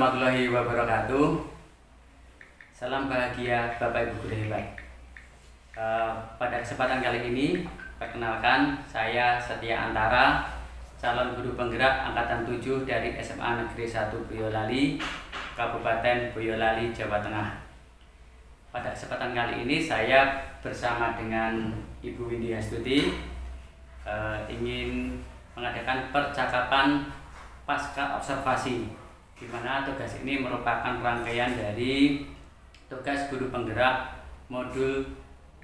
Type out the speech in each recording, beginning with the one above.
warahmatullahi wabarakatuh. Salam bahagia Bapak Ibu guru hebat. Pada kesempatan kali ini, perkenalkan saya Setia Antara, calon guru penggerak angkatan 7 dari SMA Negeri 1 Boyolali, Kabupaten Boyolali, Jawa Tengah. Pada kesempatan kali ini saya bersama dengan Ibu Windy Astuti ingin mengadakan percakapan pasca observasi, di mana tugas ini merupakan rangkaian dari tugas guru penggerak modul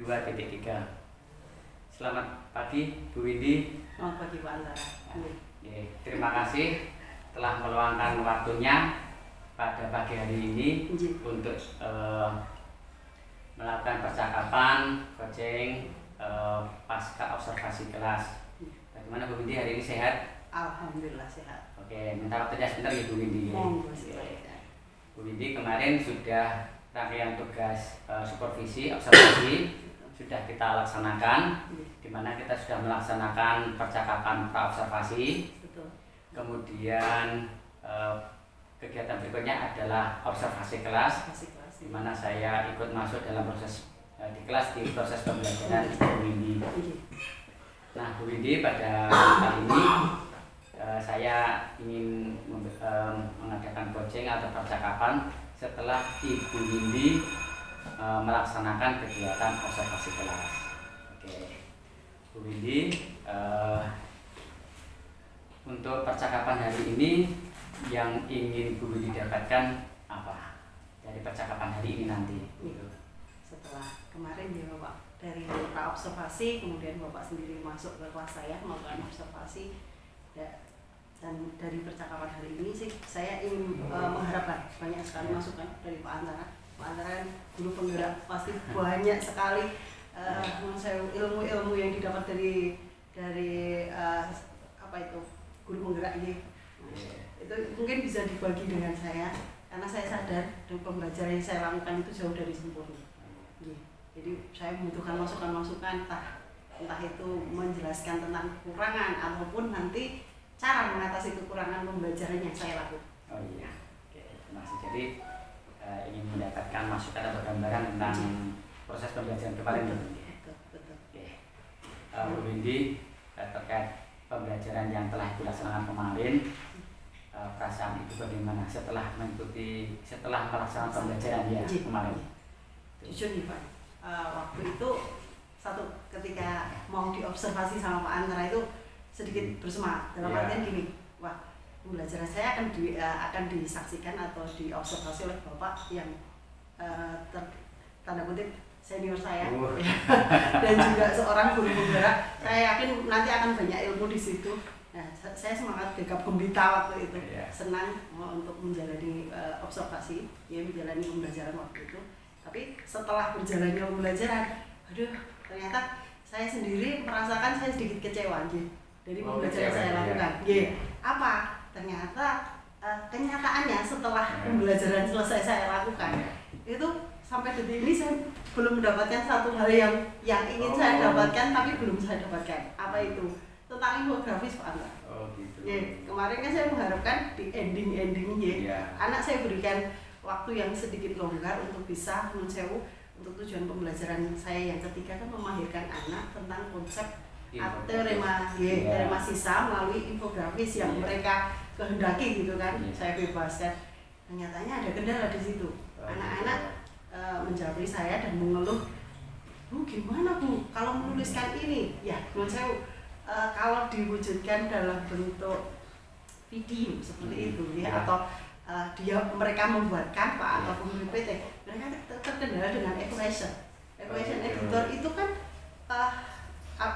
2.3. Selamat pagi Bu Windy. Selamat pagi Pak Antara. Terima kasih telah meluangkan waktunya pada pagi hari ini untuk melakukan percakapan coaching pasca observasi kelas. Bagaimana Bu Windy hari ini, sehat? Alhamdulillah sehat. Oke, minta waktunya sebentar ya Bu Windy. Bu Windy kemarin sudah rangkaian tugas supervisi observasi sudah kita laksanakan, di mana kita sudah melaksanakan percakapan pra-observasi. Kemudian kegiatan berikutnya adalah observasi kelas, di mana saya ikut masuk dalam proses di kelas di proses pembelajaran Bu Windy. Nah, Bu Windy, pada kali ini saya ingin mengadakan coaching atau percakapan setelah Ibu Windy melaksanakan kegiatan observasi kelas. Oke, Bu Windy, untuk percakapan hari ini yang ingin Bu Windy dapatkan apa dari percakapan hari ini nanti? Setelah kemarin ya Bapak, dari pra observasi, kemudian Bapak sendiri masuk ke kelas saya melakukan observasi, dan dari percakapan hari ini sih saya ingin mengharapkan banyak sekali masukan dari Pak Antara. Pak Antara guru penggerak, pasti banyak sekali ilmu-ilmu yang didapat dari apa itu guru penggerak ini. Itu mungkin bisa dibagi dengan saya, karena saya sadar dan pembelajaran yang saya lakukan itu jauh dari sempurna. Jadi saya membutuhkan masukan-masukan, entah itu menjelaskan tentang kekurangan ataupun nanti cara mengatasi kekurangan pembelajaran yang saya lakukan. Oh iya, oke, terima kasih. Jadi ingin mendapatkan masukan atau gambaran tentang proses pembelajaran kemarin. Betul. Oke, Bu Windy, terkait pembelajaran yang telah dilaksanakan kemarin, perasaan Ibu bagaimana setelah melaksanakan pembelajaran ya kemarin? Jujur nih Pak, waktu itu ketika mau diobservasi sama Pak Antara itu sedikit bersemangat, dalam artian gini, wah, pembelajaran saya akan disaksikan atau diobservasi oleh Bapak yang tanda kutip senior saya dan juga seorang guru penggerak. Saya yakin nanti akan banyak ilmu di situ. Nah, saya semangat gegap gembita waktu itu, senang untuk menjalani observasi, menjalani pembelajaran waktu itu. Tapi setelah berjalannya pembelajaran, ternyata saya sendiri merasakan saya sedikit kecewa dari pembelajaran saya lakukan. Apa? Ternyata kenyataannya setelah pembelajaran selesai saya lakukan, itu sampai detik ini saya belum mendapatkan satu hal yang ingin saya dapatkan tapi belum saya dapatkan. Apa itu? Tentang infografis Pak Antara. Kemarin kan saya mengharapkan di ending anak saya berikan waktu yang sedikit longgar untuk bisa untuk tujuan pembelajaran saya yang ketiga kan memahirkan anak tentang konsep terima sisa melalui infografis yang mereka kehendaki gitu kan. Saya bebaskan. Nyatanya ada kendala di situ. Anak-anak menjawab saya dan mengeluh, Bu, gimana Bu kalau menuliskan ini? Ya, menurut saya kalau diwujudkan dalam bentuk video seperti itu atau mereka membuatkan atau PPT, mereka terkendala dengan equation editor itu kan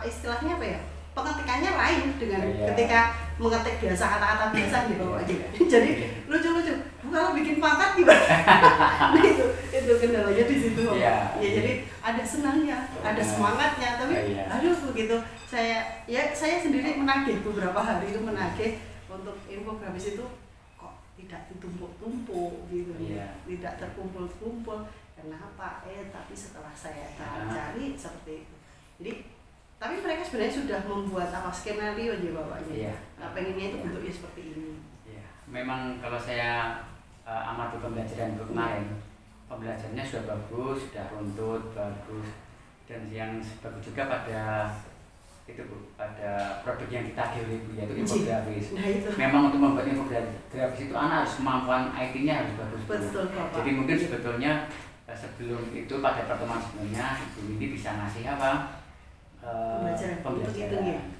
istilahnya apa ya, pengetikannya lain dengan ketika mengetik biasa kata-kata biasa gitu aja. Jadi lucu-lucu, kalau bikin pangkat gimana? Nah itu kendalanya di situ. Jadi ada senangnya, ada semangatnya, tapi begitu saya sendiri menagih beberapa hari itu untuk infografis itu kok tidak ditumpuk-tumpuk gitu, tidak terkumpul-kumpul. Kenapa? Tapi setelah saya cari seperti itu. Jadi tapi mereka sebenarnya sudah membuat skenario aja bapaknya. Pengennya itu bentuknya seperti ini. Memang kalau saya amati pembelajaran kemarin, pembelajarannya sudah bagus, sudah runtut, bagus, dan yang bagus juga pada itu Bu, pada produk yang kita pilih Bu, yaitu infografis. Memang untuk membuat infografis itu anak harus kemampuan IT-nya harus bagus. Betul, Bapak. Jadi mungkin sebetulnya sebelum itu pada pertemuan sebelumnya Ibu Windy bisa ngasih apa? Pembelajaran.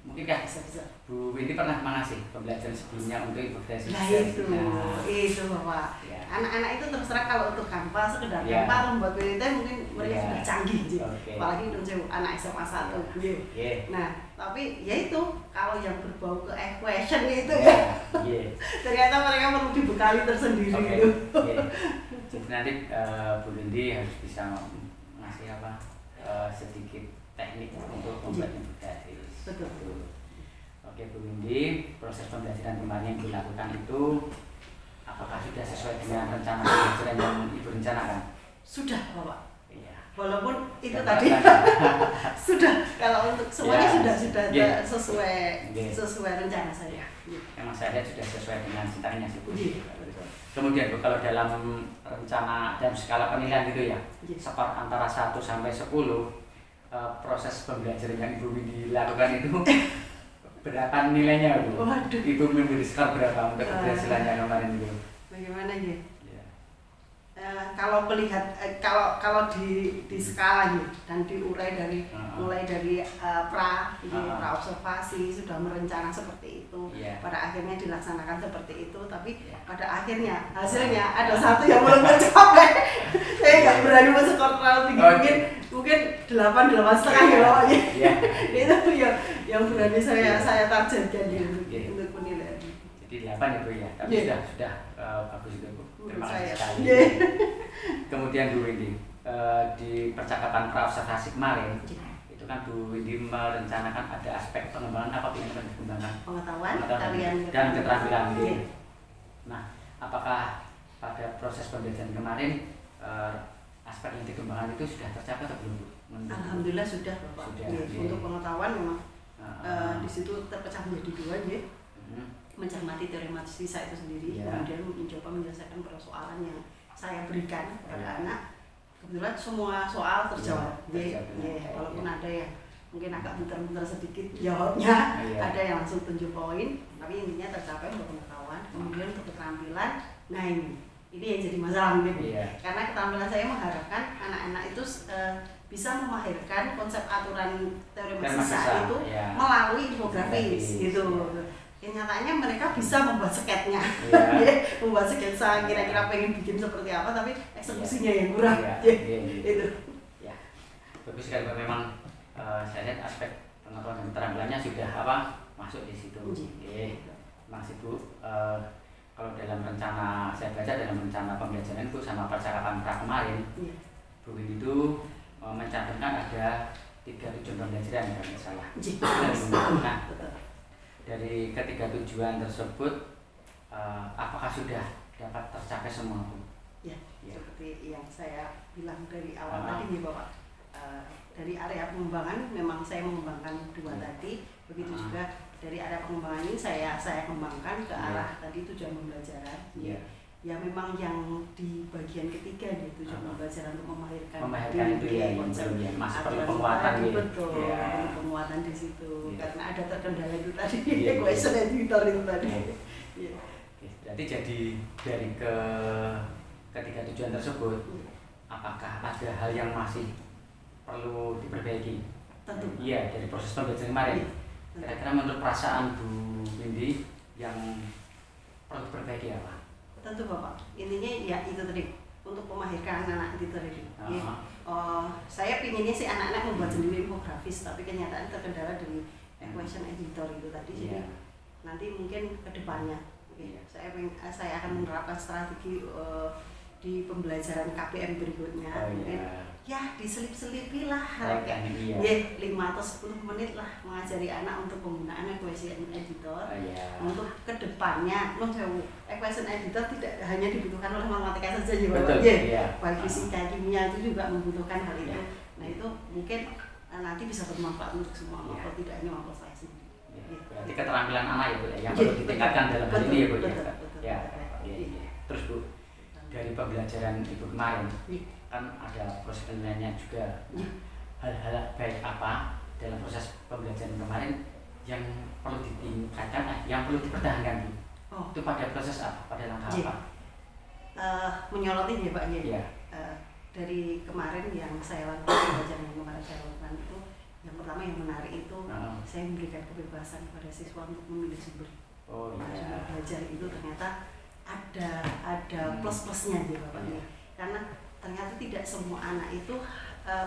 Mungkin kan Bu Windy pernah mengasih pembelajaran sebelumnya untuk infografis. Nah itu Bapak. Ya. Anak-anak itu terus terang kalau untuk Canva sekedar Canva membuat PPT mungkin mereka sudah canggih sih. Apalagi untuk anak SMA 1. Nah tapi ya itu kalau yang berbau ke equation itu ternyata mereka perlu dibekali tersendiri gitu. Jadi nanti Bu Windy harus bisa ngasih apa sedikit teknik untuk membuat infografis. Betul. Oke Bu Windy, proses pembelajaran kemarin yang dilakukan itu apakah sudah sesuai dengan rencana pembelajaran yang Ibu rencanakan? Sudah Bapak. Iya. Walaupun itu tadi sudah, kalau untuk semuanya sudah sesuai rencana saya. Memang saya lihat sudah sesuai dengan ceritanya sih Bu. Kemudian Bu, kalau dalam rencana dalam skala penilaian gitu ya, skor antara 1 sampai 10, proses pembelajaran yang Ibu Windy lakukan itu berapa nilainya Bu? Waduh. Ibu memberi skor berapa untuk keberhasilannya kemarin itu? Bagaimana ya? Kalau melihat kalau di skala dan diurai dari mulai dari pra observasi sudah merencana seperti itu, pada akhirnya dilaksanakan seperti itu, tapi pada akhirnya hasilnya ada satu yang belum tercapai. Saya nggak berani men-skor terlalu tinggi, mungkin 8,5 ya Bapaknya. Itu yang berani saya targetkan untuk penilaian. Jadi 8 ya Bu ya, tapi sudah bagus itu Bu. Terima kasih sekali. Kemudian Bu Windy, di percakapan pra-observasi kemarin itu kan Bu Windy merencanakan ada aspek pengembangan apa yang akan dikembangkan? Pengetahuan dan keterampilan. Nah, apakah pada proses pembelajaran kemarin aspek yang dikembangkan itu sudah tercapai atau belum Bu? Alhamdulillah sudah Bapak. Untuk pengetahuan memang di situ terpecah menjadi 2 ya. Mencermati teorematis sisa itu sendiri, kemudian mencoba menyelesaikan persoalan yang saya berikan kepada anak. Kebetulan semua soal terjawab, walaupun ada yang mungkin agak muter-muter sedikit jawabnya, ada yang langsung 7 poin, tapi intinya tercapai untuk pengetahuan. Kemudian untuk keterampilan, nah ini yang jadi masalah mungkin, karena keterampilan saya mengharapkan anak-anak itu bisa memahirkan konsep aturan teorematis sisa itu melalui infografis gitu. Nyatanya mereka bisa membuat sketnya, membuat sketsa kira-kira pengen bikin seperti apa, tapi eksekusinya yang kurang. Itu. Bagus sekali memang saya lihat aspek pengetahuan dan keterampilannya sudah masuk di situ. Masih Bu. Kalau dalam rencana saya baca dalam rencana pembelajaran itu sama percakapan pra kemarin, Bu Windy itu mencantumkan ada 3 tujuan pembelajaran kalau salah. Dari ketiga tujuan tersebut, apakah sudah dapat tercapai semua Bu? Seperti yang saya bilang dari awal tadi nih Bapak, dari area pengembangan memang saya mengembangkan 2 tadi, begitu juga dari area pengembangan ini saya kembangkan ke arah tadi tujuan pembelajaran. Ya memang yang di bagian ketiga nih tujuan pembelajaran untuk memahirkan itu konsep masih perlu penguatan betul, penguatan di situ karena ada terkendala itu tadi equation editor itu tadi. Berarti jadi dari ketiga tujuan tersebut, apakah ada hal yang masih perlu diperbaiki? Tentu. Dari proses pembelajaran kemarin. Kira-kira menurut perasaan Bu Windy yang perlu diperbaiki apa? Tentu Bapak, intinya itu tadi untuk memahirkan anak-anak itu tadi. Saya pinginnya sih anak-anak membuat sendiri infografis, tapi kenyataan terkendala dari equation editor itu tadi. Jadi nanti mungkin ke depannya saya akan menerapkan strategi di pembelajaran KPM berikutnya. Mungkin diselip-selipi lah 5 atau 10 menit lah mengajari anak untuk penggunaan equation editor. Untuk kedepannya equation editor tidak hanya dibutuhkan oleh matematika saja ya Bapak. Baik fisika, kimia itu juga membutuhkan hal itu. Nah itu mungkin nanti bisa bermanfaat untuk semua, maupun tidak hanya maupun saya sendiri. Berarti keterampilan anak ya Bu yang perlu ditingkatkan dalam hal ini ya Bu. iya. Terus Bu, dari pembelajaran Ibu kemarin, kan ada proses penilaiannya juga. Hal-hal baik apa dalam proses pembelajaran kemarin yang perlu ditingkatkan, yang perlu dipertahankan Bu? Itu pada proses apa? Pada langkah apa? Menyolotin ya Pak ya. Dari kemarin yang saya lakukan, pembelajaran yang kemarin saya lakukan itu, yang pertama yang menarik itu saya memberikan kebebasan kepada siswa untuk memilih sumber. Sumber belajar itu ternyata ada plus-plusnya ya Bapak ya. Karena ternyata tidak semua anak itu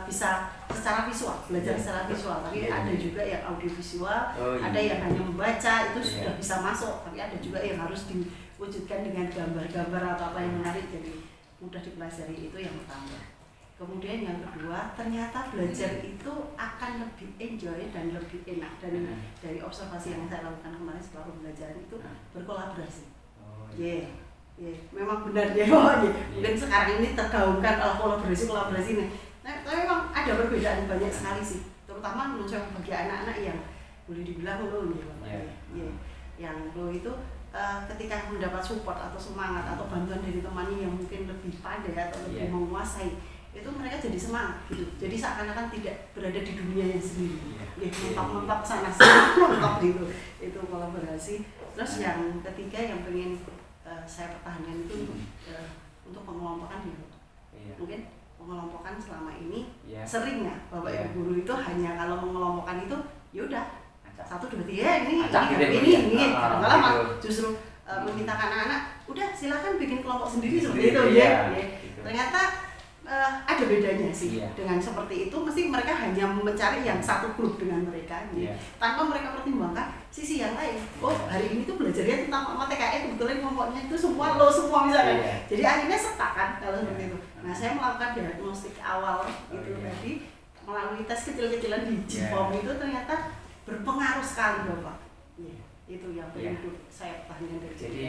bisa secara visual, belajar secara visual, tapi ada juga yang audiovisual, ada yang hanya membaca itu sudah bisa masuk, tapi ada juga yang harus diwujudkan dengan gambar-gambar atau apa yang menarik, jadi mudah dipelajari. Itu yang pertama. Kemudian yang kedua, ternyata belajar itu akan lebih enjoy dan lebih enak. Dan dari observasi yang saya lakukan kemarin setelah pembelajaran itu berkolaborasi. Memang benar ya. Mungkin sekarang ini tergaungkan kolaborasi ini. Nah, tapi memang ada perbedaan banyak sekali sih. Terutama menurut saya bagi anak-anak yang boleh dibilang low ya. Yang low itu ketika mendapat support atau semangat atau bantuan dari temannya yang mungkin lebih pandai atau lebih menguasai, itu mereka jadi semangat gitu. Jadi seakan-akan tidak berada di dunianya sendiri. Mentok-mentok sana sini, mentok gitu. Itu kolaborasi. Terus yang ketiga yang pengen saya pertahankan itu untuk pengelompokan gitu. Mungkin pengelompokan selama ini seringnya Bapak Ibu guru itu hanya kalau mengelompokkan itu yaudah 1, 2, 3 ini malah justru memintakan anak-anak udah silakan bikin kelompok sendiri seperti itu ya. Ternyata ada bedanya sih dengan seperti itu. Mesti mereka hanya mencari yang satu grup dengan mereka tanpa mereka pertimbangkan sisi yang lain. Hari ini tuh belajarnya tentang TKE, kebetulan kelompoknya itu semua semua misalkan. Jadi akhirnya setak kan kalau seperti itu. Nah, saya melakukan diagnostik awal itu tadi melalui tes kecil-kecilan di JIPOM itu ternyata berpengaruh sekali Bapak. Itu yang perlu saya pertahankan dari. Jadi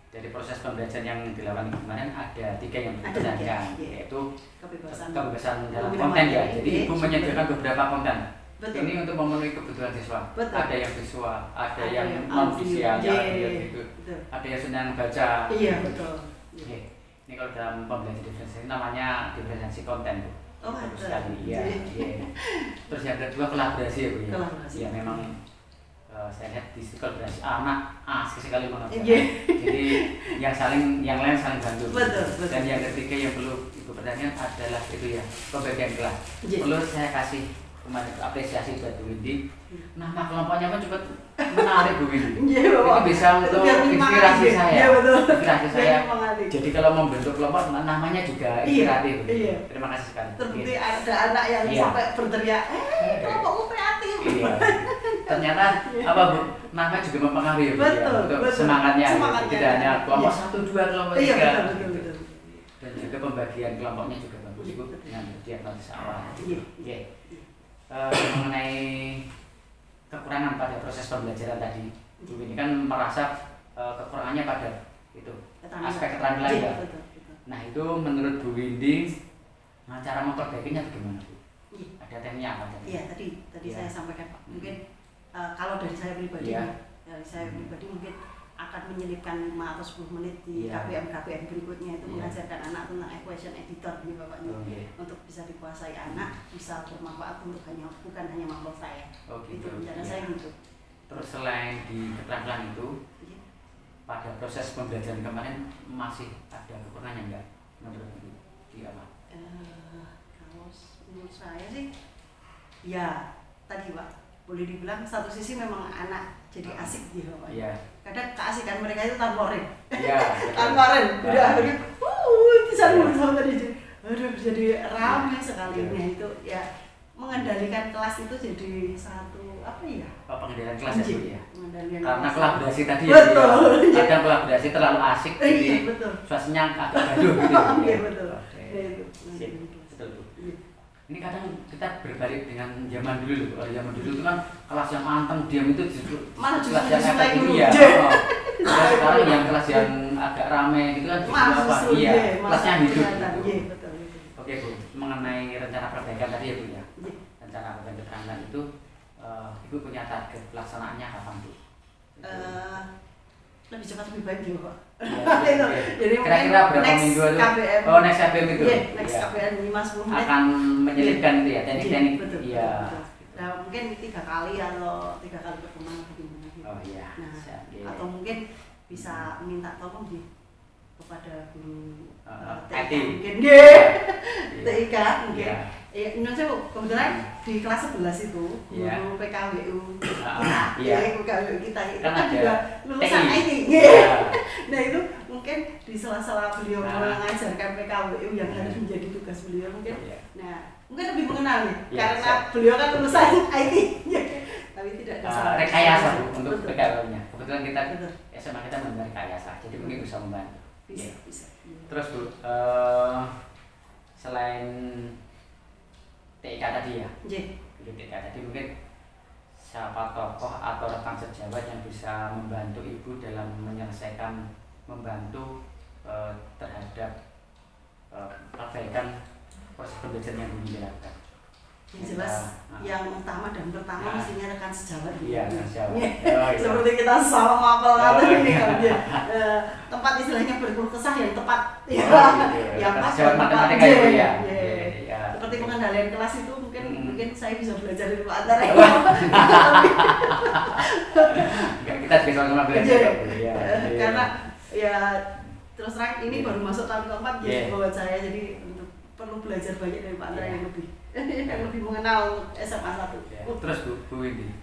dari proses pembelajaran yang dilakukan kemarin ada 3 yang dipertahankan, yaitu kebebasan dalam konten ya. Jadi Ibu menyediakan beberapa konten. Ini untuk memenuhi kebutuhan siswa. Ada yang visual, ada yang non visual, ada yang senang baca. Iya betul. Ini kalau dalam pembelajaran diferensiasi namanya diferensiasi konten Bu. Bagus sekali ya. Terus yang kedua kolaborasi ya Bu ya. Ya memang saya lihat di kolaborasi anak asik sekali menonton. Jadi yang lain saling bantu. Dan yang ketiga yang perlu Ibu pertanyakan adalah itu ya pembagian kelas. Perlu saya kasih kemarin apresiasi buat Bu Windy. Nama kelompoknya pun cukup menarik Bu Windy. Ini bisa untuk inspirasi saya. Inspirasi saya. Jadi kalau membentuk kelompok namanya juga inspiratif. Terima kasih sekali. Terbukti ada anak yang sampai berteriak, kelompokku kreatif. Ternyata apa Bu? Nama juga mempengaruhi Bu ya untuk semangatnya. Tidak hanya kelompok 1, 2, kelompok 3. Dan juga pembagian kelompoknya juga bagus Bu dengan diagnosis awal. Mengenai kekurangan pada proses pembelajaran tadi, Bu ini kan merasa kekurangannya pada itu aspek keterampilan ya. Nah itu menurut Bu Windy cara memperbaikinya bagaimana Bu? Ada tekniknya apa? Iya tadi saya sampaikan Pak. Mungkin kalau dari saya pribadi, mungkin akan menyelipkan 5 atau 10 menit di KPM berikutnya itu mengajarkan anak tentang equation editor nih Bapak untuk bisa dikuasai anak, bisa bermanfaat untuk bukan hanya mampu saya. Itu rencana saya gitu. Terus selain di keterampilan itu, pada proses pembelajaran kemarin masih ada kekurangannya enggak? Menurut Ibu di apa? Kalau menurut saya sih, ya tadi Pak, boleh dibilang satu sisi memang anak jadi asik gitu Pak. Kadang keasikan mereka itu tanpa rem. Tanpa rem. Udah akhirnya jadi ramai sekali. Itu ya mengendalikan kelas itu jadi satu apa ya? Pengendalian kelas ya Bu ya. Karena kelas. kolaborasi tadi ya. Kadang kolaborasi terlalu asik jadi suasananya agak gaduh gitu. Betul. Betul Bu. Ini kadang kita berbalik dengan zaman dulu loh. Kalau zaman dulu itu kan kelas yang anteng diam itu justru kelas yang agak tinggi ya. Sekarang yang kelas yang agak ramai gitu kan justru apa? Iya, kelasnya hidup. Oke Bu, mengenai rencana perbaikan tadi ya Bu ya. Rencana perbaikan keterampilan itu Ibu punya target pelaksanaannya kapan Bu? Lebih cepat lebih baik juga Pak. Iya. Jadi kira-kira berapa minggu itu? KBM. Oh, next KBM itu. Iya, next KBM 5-10 menit. Akan menyelipkan itu ya, teknik-teknik. Betul. Iya. Nah, mungkin 3 kali atau 3 kali pertemuan bagaimana gitu. Oh iya. Nah, iya. atau mungkin bisa minta tolong kepada guru IT mungkin TIK mungkin. Iya. Ya, kebetulan di kelas 11 itu guru PKWU PKWU kita itu kan juga lulusan IT. Nah itu mungkin di sela-sela beliau mengajarkan PKWU yang harus menjadi tugas beliau mungkin. Nah mungkin lebih mengenal karena beliau kan lulusan IT. Tapi tidak ada rekayasa untuk PKWU-nya. Kebetulan kita SMA kita membuat rekayasa, jadi mungkin bisa membantu. Bisa. Terus Bu, selain TIK tadi ya, TIK tadi mungkin siapa tokoh atau rekan sejawat yang bisa membantu Ibu dalam menyelesaikan, membantu terhadap perbaikan proses pembelajaran yang Ibu lakukan? Yang jelas, yang utama dan pertama mestinya rekan sejawat. Iya, rekan sejawat. Seperti kita sama mapel atau ini kan dia tempat istilahnya berkeluh kesah yang tepat, yang pas dan tepat. Seperti pengendalian kelas itu mungkin saya bisa belajar dari Pak Antar. Kita bisa sama belajar. Karena ya terus terang ini baru masuk tahun keempat jadi buat saya jadi perlu belajar banyak dari Pak Antar yang lebih mengenal SMA 1. Terus Bu Windy,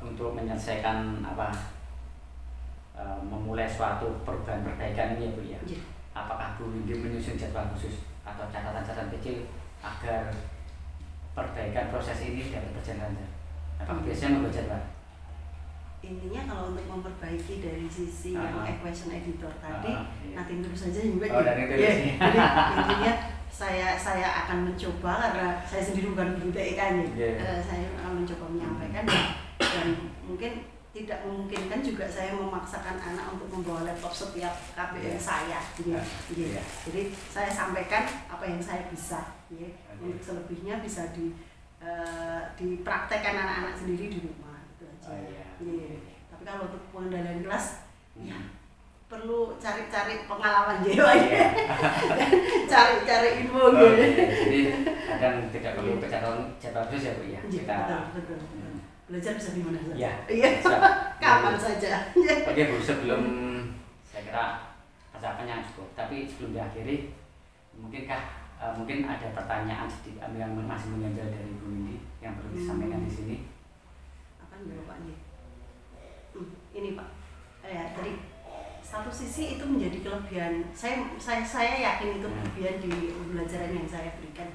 untuk menyelesaikan memulai suatu perbaikan ini ya Bu ya, apakah Bu Windy menyusun jadwal khusus atau catatan-catatan kecil agar perbaikan proses ini dapat berjalan lancar? Apakah biasanya membuat jadwal? Intinya kalau untuk memperbaiki dari sisi yang equation editor tadi, nanti terus saja juga. Jadi intinya saya akan mencoba karena saya sendiri bukan guru TIK nya, saya akan mencoba menyampaikan dan mungkin tidak memungkinkan juga saya memaksakan anak untuk membawa laptop setiap KBM saya. Jadi saya sampaikan apa yang saya bisa. Untuk selebihnya bisa dipraktekkan anak-anak sendiri di rumah itu aja. Tapi kalau untuk pengendalian kelas, ya perlu cari-cari pengalaman cari info Jadi kadang tidak perlu jadwal khusus ya Bu ya. Betul. Belajar bisa di mana saja. Iya. Kapan saja. Oke Bu, sebelum saya kira percakapannya cukup, tapi sebelum diakhiri, mungkin ada pertanyaan sedikit yang masih mengganjal dari Bu Windy yang perlu disampaikan di sini. Apa nih Pak? Ini Pak, tadi satu sisi itu menjadi kelebihan. Saya yakin itu kelebihan di pembelajaran yang saya berikan,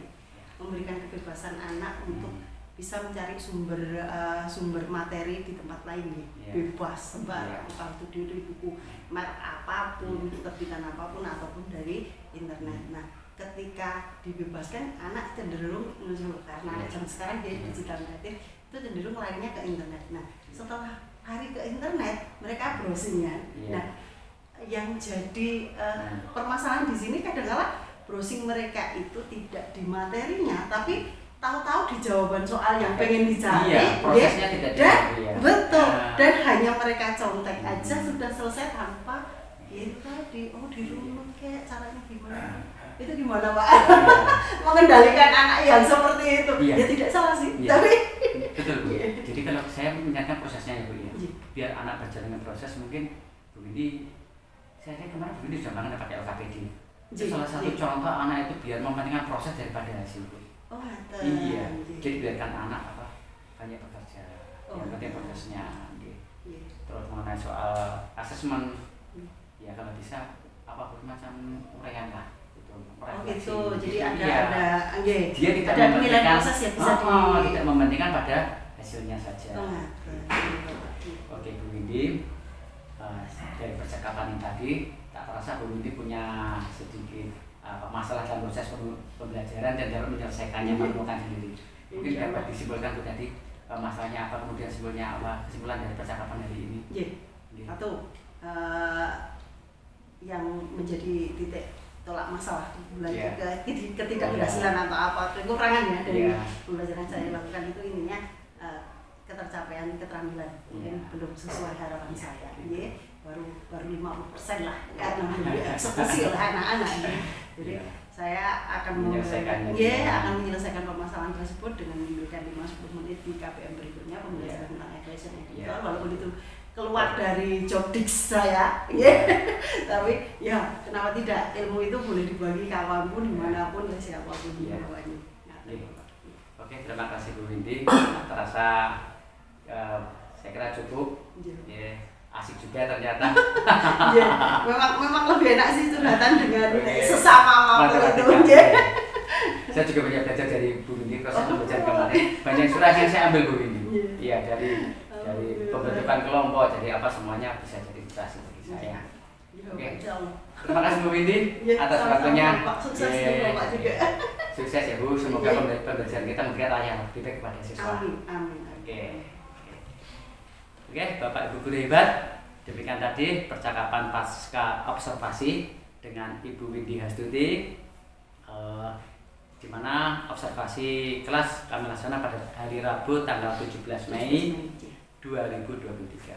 memberikan kebebasan anak untuk bisa mencari sumber materi di tempat lain bebas sembarang, entah itu di buku merek apapun, terbitan apapun ataupun dari internet. Nah, ketika dibebaskan anak cenderung karena anak zaman sekarang dia digital native itu cenderung larinya ke internet. Nah, setelah lari ke internet mereka browsingnya. Nah, yang jadi permasalahan di sini kadang-kala browsing mereka itu tidak di materinya tapi tahu-tahu di jawaban soal yang pengen dicari, prosesnya tidak betul, dan hanya mereka contek aja sudah selesai tanpa itu tadi, dirunut kayak caranya gimana? Itu gimana Pak? Mengendalikan anak yang seperti itu, ya tidak salah sih, tapi betul Bu. Jadi kalau saya mengingatkan prosesnya ya Bu ya, biar anak berjalan dengan proses mungkin Bu Windy, saya kemarin Bu Windy sudah banget pakai LKPD. Salah satu contoh anak itu biar mementingkan proses daripada hasil Bu. Jadi biarkan anak banyak bekerja, yang penting prosesnya. Terus mengenai soal asesmen, ya kalau bisa macam uraian lah gitu. Jadi ada dia tidak penilaian proses ya bisa tidak mementingkan pada hasilnya saja. Oke Bu Windy, dari percakapan yang tadi tak terasa Bu Windy punya sedikit masalah dalam proses pembelajaran dan dapat menyelesaikannya menemukan sendiri. Mungkin dapat disimpulkan Bu tadi masalahnya apa, kemudian kesimpulan dari percakapan hari ini. Satu, yang menjadi titik tolak masalah ketidakberhasilan atau apa kekurangan ya dari pembelajaran saya lakukan itu intinya ketercapaian keterampilan mungkin belum sesuai harapan saya. baru 50% lah karena belum dieksekusi oleh anak-anak. Jadi saya akan menyelesaikan permasalahan tersebut dengan memberikan 5-10 menit di KPM berikutnya pembelajaran tentang equation editor, walaupun itu keluar dari job desk saya, tapi ya kenapa tidak, ilmu itu boleh dibagi kawanpun dimanapun oleh siapapun bawahnya. Oke, terima kasih Bu Windy. Terasa saya kira cukup. Asik juga ternyata. memang lebih enak sih curhatan dengan sesama waktu itu. Saya juga banyak belajar dari Bu Windy, proses pembelajaran kemarin. Banyak surah yang saya ambil Bu Windy. Iya, dari pembentukan kelompok, jadi apa semuanya bisa jadi inspirasi bagi saya. Oke. Terima kasih Bu Windy atas waktunya. Sukses Bapak juga. Sukses ya Bu, semoga pembelajaran kita memberikan arah yang lebih baik kepada siswa. Amin. Oke, Bapak Ibu guru hebat, demikian tadi percakapan pasca observasi dengan Ibu Windy Hastuti, di mana observasi kelas kami laksanakan pada hari Rabu tanggal 17 Mei 2023.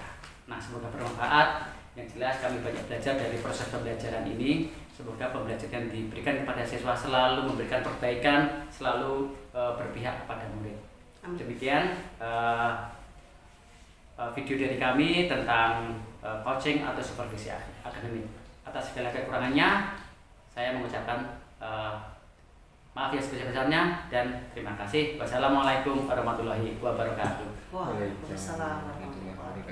Nah, semoga bermanfaat. Yang jelas kami banyak belajar dari proses pembelajaran ini. Semoga pembelajaran yang diberikan kepada siswa selalu memberikan perbaikan, selalu berpihak kepada murid. Demikian video dari kami tentang coaching atau supervisi akademik. Atas segala kekurangannya, saya mengucapkan maaf ya sebesar-besarnya dan terima kasih. Wassalamualaikum warahmatullahi wabarakatuh. Waalaikumsalam warahmatullahi wabarakatuh.